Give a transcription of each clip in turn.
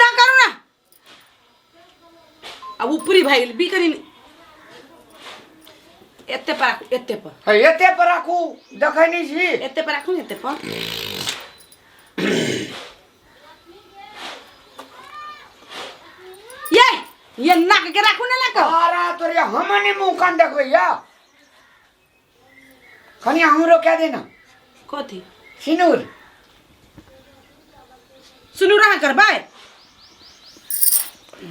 सीधा करू ना अब ऊपरी भाई बी करी एते पर एते पर राखू देखै नहीं छी एते पर राखू एते पर ये नाक के राखू ना लको आरा तोरे हमने मुंह कान देखबै या कनी हमरो क्या देना कथी सिनूर सुनु रहा कर भाई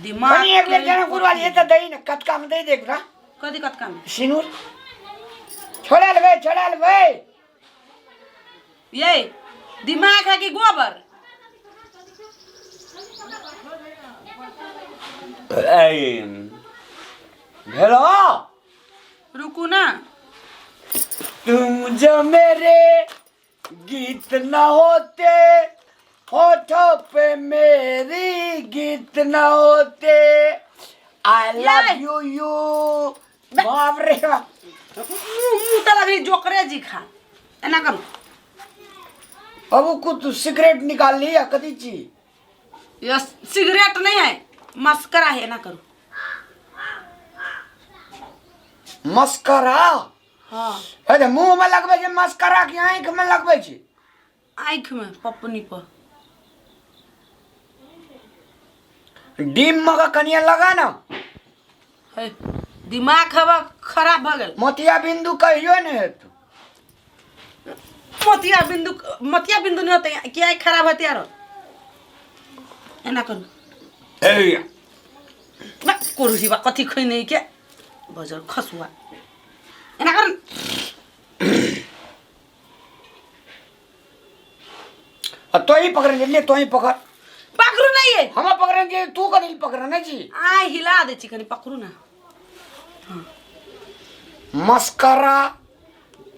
दिमाग कनी एक बेर जना गुरवाली एते दई न कटका में दई देख रा कथी कटका में सिनूर छोड़ा लेबै ये दिमाग है कि गोबर हेलो रुकू ना तुम जो मेरे गीत न होते होठों पे मेरी गीत न होते आई लव यू बाप रे मुंह तला भी जोकरे जी खा एना कम अब कुछ सिगरेट निकाल लिया कदी ची ये सिगरेट नहीं है मस्करा है ना करो मस्करा हाँ अरे मुंह में लगबे छै मस्करा की आंख में लगबे छै आँख में पपनी पर डीम मगा कनिया लगा ना है दिमाग हवा खराब भ गेल मोतिया बिंदु कहियो ने हेतु मोतिया बिंदु नहीं होते क्या खराब होते यार एना करू ए बा कुरुसी बा कथी खोइ नहीं के बजर खसुआ एना कर तो ही पकड़ेंगे ले तो ही पकड़ पकड़ू नहीं है हम पकड़ेंगे तू कदी पकड़ना जी आ हिला दे चिकनी पकड़ू ना मस्करा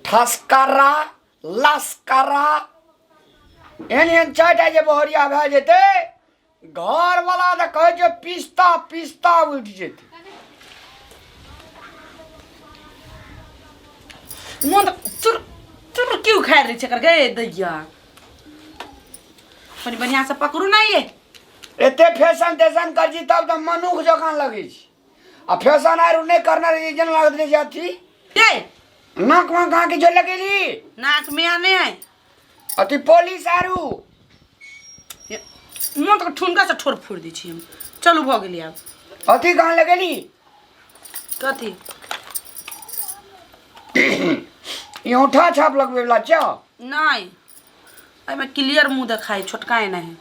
ठस्करा लस्करा एहन चाटा जे बहरिया भए जेते घर वाला त कहे जे पिस्ता उठ जेते मन चुर चुर क्यों खा रही छकर गए दैया पनि बढ़िया से पकड़ू ना ये एते फैशन तैशन कर जी तब त मनुख जकां लगे छी आ फैशन आर नहीं करना रही जन लागत नहीं जाती ये नाक में कहाँ की जो लगेली नाक में आने है अति पुलिस आरू मन तो ठुनका से ठोर फोड़ दी छी हम चलू भ गेली अब अति कहाँ लगेली कथी ये उठा छाप लगवे वाला चा नहीं आई में क्लियर मुंह दिखाई छोटकाए नहीं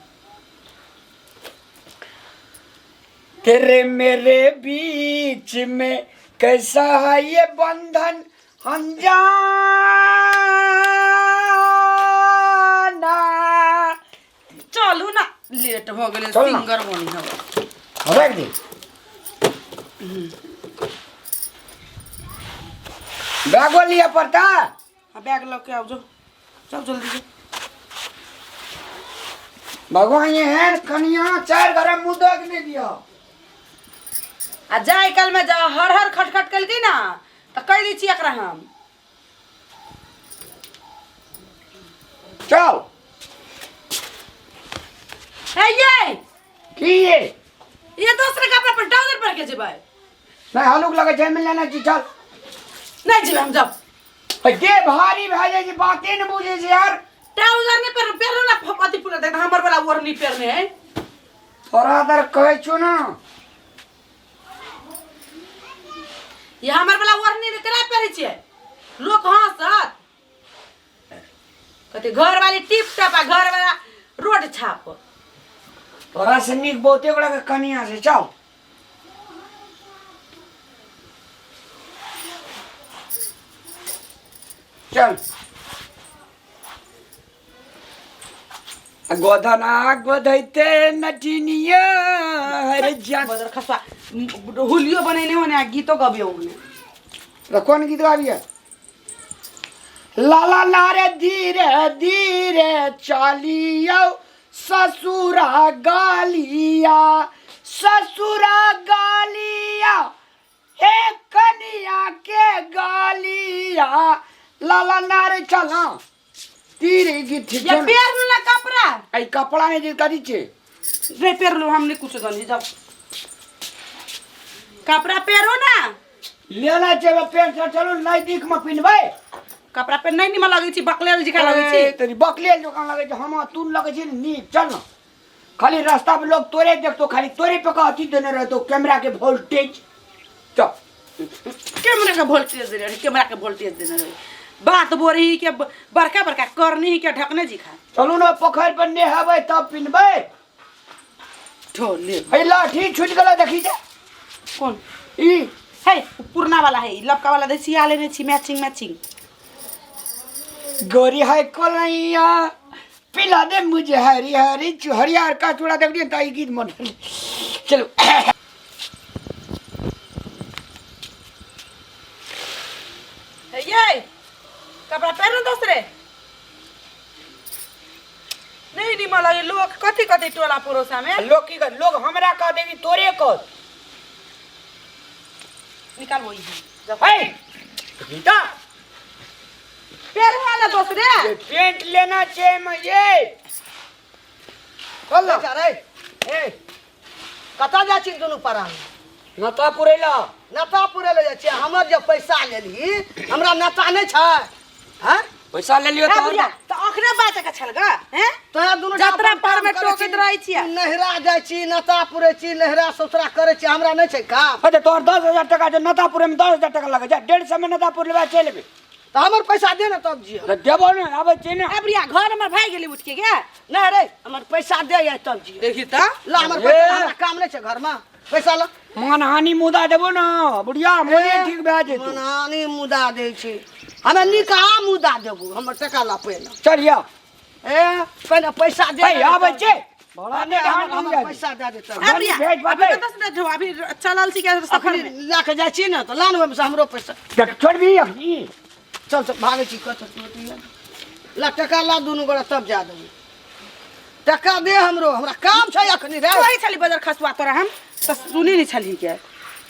तेरे मेरे बीच में कैसा है ये बंधन अनजाना चलू ना लेट भ गेले चल ना। सिंगर बनी हवा रख दे बैग वो लिया पड़ता हाँ बैग लेके आओ जो चल जल्दी से भगवान ये है कन्या चार घर मुद्दा के नहीं दिया आ जाए कल में जा हर हर खटखट कल की ना तो कह दी छिए एकरा हम चल है ये की ये दूसरे कपड़ा पर ट्राउजर पहन के जेबै नहीं हलुक लगे छै मिल लेना जी चल नहीं जेबै हम जब के भारी भए जाए छै बाते न बुझे छै यार ट्राउजर नहीं पहन पहनो ना फपति पूरा दे हमर वाला ओर नहीं पहने है तोरा दर कहै छु ना ये हमर वाला ओर नहीं करा पहने छिए लोग हंसत कहते घर वाली टिप टप आ घर वाला रोड छाप तोरा से नीक बहुते बड़ा के कनिया से चल चल गोधना गोधैते नटिनिया हरे जान बदर खसवा हुलियो बनेने होने गीतो गबियो होने तो कौन गीत गाबिया लाला नारे धीरे धीरे चालियो ससुरा गालिया हे कनिया के गालिया लाला नारे चला तीरे गीत ये पैर नुला कपड़ा आई कपड़ा में जे करी छे रे पेर लो, हमने कुछ गंजी जाओ कपड़ा पेरो ना। लेना चाहिए पेट से चलो नजदीक में पिनबै। कपड़ा पे नहीं निमन लगे छी, बकलेल जिका लगे छी। तेरी बकलेल दुकान लगे छ, हम तू लगे छी नी। चल ना, खाली रास्ता पे लोग तोरे देखतो, खाली तोरे पे का अथी देने रहतो कैमरा के वोल्टेज। चल कैमरा का वोल्टेज दे रहे, कैमरा के वोल्टेज देने रहे। बात बोल रही के बड़का बड़का करनी के ढकने जी खा। चलू ना पोखर पर नहाबै तब पिनबै। ठो ले हे लाठी छूट गेलो, देखी जा कौन ई है पुरना वाला है, लपका वाला देसिया लेने छी मैचिंग मैचिंग। गोरी है कोलैया पिला दे मुझे हरी हरी हरियर का चूड़ा देख दिया ताई गीत मन। चलो ये कपड़ा पहनो दूसरे नहीं निमन लगे। लोग कथी कथी टोला पड़ोसा में लोग की कर, लोग हमरा कह देगी तोरे को निकाल वही है गीता। पेड़ वाला दूसरे ये पेंट लेना चाहिए मुझे। चल रे ए कता जा छी दुनू परान नता पुरेला नता पूरे ले जा छी। हमर जे पैसा लेली हमरा नता नहीं छै। हैं पैसा ले लियो तो तो अखने बात का छलगा हैं तोरा दुनू यात्रा पर में टोकत रहै छियै। नहरा जाइ छी, नता पूरे छी, नहरा ससुरा करे छी, हमरा नहीं छै काम। अरे तोर 10,000 टका जो नतापुर में 10,000 टका लगे जा, 150 में नतापुर लेबा चल लेबे। तो हमर पैसा दे ना तब जी। तो देबो ने आबे छै ने। अबरिया घर में भाई गेली उठ के क्या नहीं रे हमर पैसा दे या तब जी। देखी त ला हमर पैसा, हमरा काम नहीं छै घर में। पैसा ला मानहानि मुदा देबो ना बुढ़िया, मोने ठीक भए जेतौ। मनानी मुदा दे छी, हमें निकाह मुदा देबू। हमर टका ला पहले चलिया ए पहले पैसा दे। भाई आबे छै बड़ा ने हमर पैसा दे दे तब। अबरिया भेज अभी बाबे। तो दस दे अभी चलल छी के सफर अखनी में ला के जाइ छी ना तो लान में से हमरो पैसा। छोड़ भी अखनी चल चल भागे छी कत ला टका ला दुनू गोरा तब जा देबू। टका दे हमरो, हमरा काम छै अखनी रे। कहै छली बाजार खसवा तोरा हम तो सुनी नहीं छली के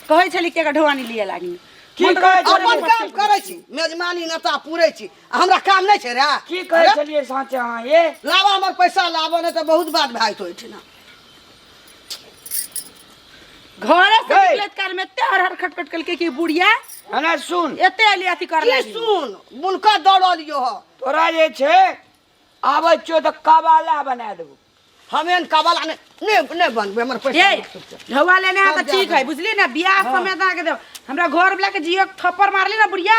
कहै छली के ढोवानी लिए लागी की कहै छली? अपन काम करै छी, मेजमानी नता पूरै छी, हमरा काम नहीं छै रे। की कहै छलिए साचे हां ये लावा हमर पैसा लावा नहीं तो बहुत बात भाई तो एठना। घरे से गई। निकलत काल में ते हर खटखट कल के की बुढ़िया है ना। सुन एते अली अथी कर की लागी सुन बुनका दौड़लियो ह तोरा जे छै आबै छियो तो कबाला बना देबो। हमें कबाला नहीं बनबे। हमर पैसा ये ला। ढवा लेने है तो सब ठीक जा है बुझली ना। बियाह समय दा के दे हमरा घर वाला के जियो थप्पड़ मारली ना बुढ़िया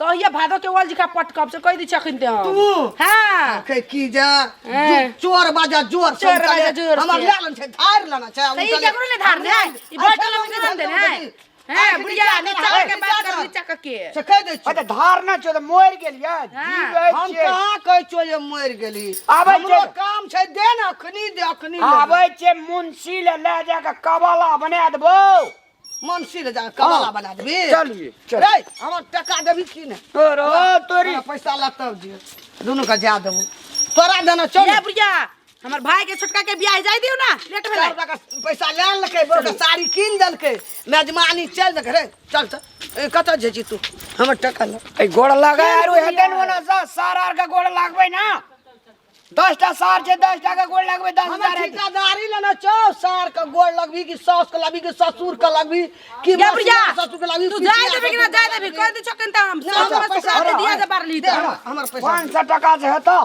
तो ये भादो के वाल जी का पटकब से कह दी चखिन दे हम। तू? हां के की जा हैं। चोर बाजा जोर से चोर बाजा जोर हमर से। लालन छै धार लेना छै। तो ये केकरो ले धार दे ई बोतल में के दे ना हैं बुढ़िया नीचा के बात कर नीचा के से कह दे छी। अरे धार ना छो तो मोर गेलिया हाँ, जीवे हम छै। कहाँ कहै छो जे मर गेली। आबै हमरो छै। काम छै दे ना अखनी दे अखनी ले। आबै छै मुंशी ले ले जाके कबाला बना देबो। मनसी ले जा कबाला बना देबी। चलिए चल रे हमर टका देबी की ने तोरो तोरी हमरा पैसा ला तब दियो दुनू का जा देबू। तोरा देना चल ये बुढ़िया हमर भाई के छोटका के बियाह जाय दियो ना लेट भेलै। पैसा ले लके बोका साड़ी कीन देलके मेजमानी चल देख रे। चल चल कत जे छी तू हमर टका ला। ए गोड़ लगा आरो हेतन वना सार आर का गोड़ लागबै ना। 10टा सार छै 10टा का गोड़ लागबै 10,000 हमर हेतै। ठेकेदारी लेना छौ। सार का गोड़ लगबी कि सास का लगबी कि ससुर का लगबी कि ये बुढ़िया ससुर का लगबी। तू जाय देबे कि ना जाय देबे कह दी चखिन त हम सब पैसा दे दिया जे बारली दे त हमर पैसा 500 टका से हेतो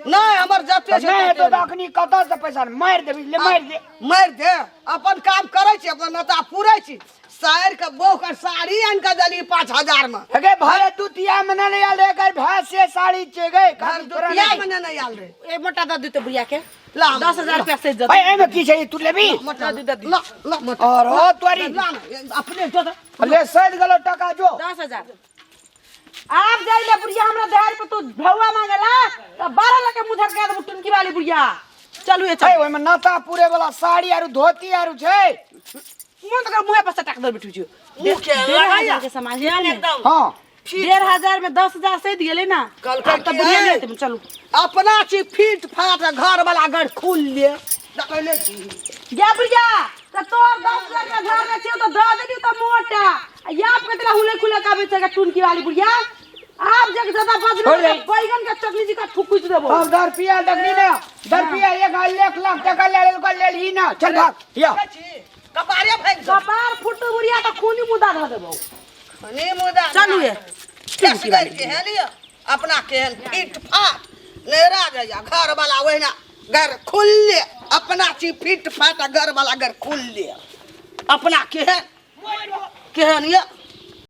नहीं हमर जते छै नहीं हेतो तते तो अखनी कतऽ से पैसा मार देबी ले मार दे। मार दे। अपन काम करै छी, अपन नता पूरै छी। शहर के बहू का साड़ी आन के देली 5,000 में। अगे भारे दुतिया में नहीं आल रे कर भैंस से साड़ी चे गए घर तोरा दुतिया नहीं मने नहीं आल रे। ए मोटा दा देते बुढ़िया के ला 10,000 रुपया से जद ए एमे की छै तू लेबी मोटा दे दे। ला ला मोटा और ओ तोरी ला ना, अपने जो दे। ले सद गलो टका जो 10,000 आप जाई ले बुढ़िया हमरा देहार पे तू भौवा मांगला तो 12 लाख के मुधर के दे टुनकी वाली बुढ़िया चलू ए ए चल ओय में नाता पूरे वाला साड़ी आरो धोती आरो छै। मन तो मुंह पे सटक दे बिठू जो मुंह के लगाया के समाज एकदम हां 1,500 में 10,000 से दिए ना कल अब तो के बुढ़िया है। ले तुम चलो अपना छी फीट फाट घर वाला घर खुल ले देखले छी। या बुढ़िया तो तोर 10,000 का घर में छियो तो दे देली तो मोटा या पे तेरा हुले खुले का बेचेगा टुनकी वाली बुढ़िया आप जग ज्यादा बात हो गई। बैगन का चटनी जी का ठुकुच देबो अब 10 रुपया तकनी ना 10 रुपया 1 लाख टका ले ली ना चल भाग या कपारे फेंक दो कपार फुटू बुढ़िया तो खूनी मुदा धो देबो खनी मुदा चलू ये कैसे के है लिया अपना केहन फिट फाट नेरा जाया घर वाला वही ना घर खुल ले अपना ची फिट फाट घर वाला घर खुल ले अपना केहन केहन ये